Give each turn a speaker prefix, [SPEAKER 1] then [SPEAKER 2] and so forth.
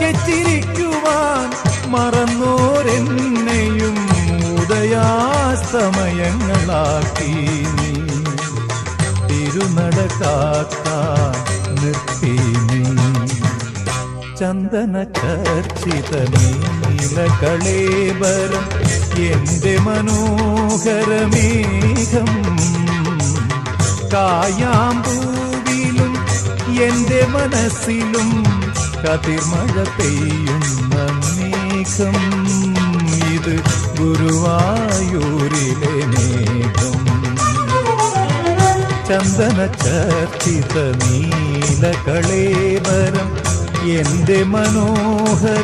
[SPEAKER 1] ഉറക്കെ ചിരിക്കുവാൻ മറന്നോരെന്നെയും ഉദയാസ്തമയങ്ങളാക്കി നീ തിരുനട കാക്കാൻ നിർത്തി നീ ചന്ദന ചർച്ചിത നീലകളേബരം എന്റെ മനോഹരമേഘം കായാമ്പൂവിലും എന്റെ മനസ്സിലും കതിർമഴ പെയ്യുന്ന മേഘം ഇത് ഗുരുവായൂരിലെ മേഘം ചന്ദന ചർച്ചിത നീലകളേബരം എന്റെ മനോഹരമേഘം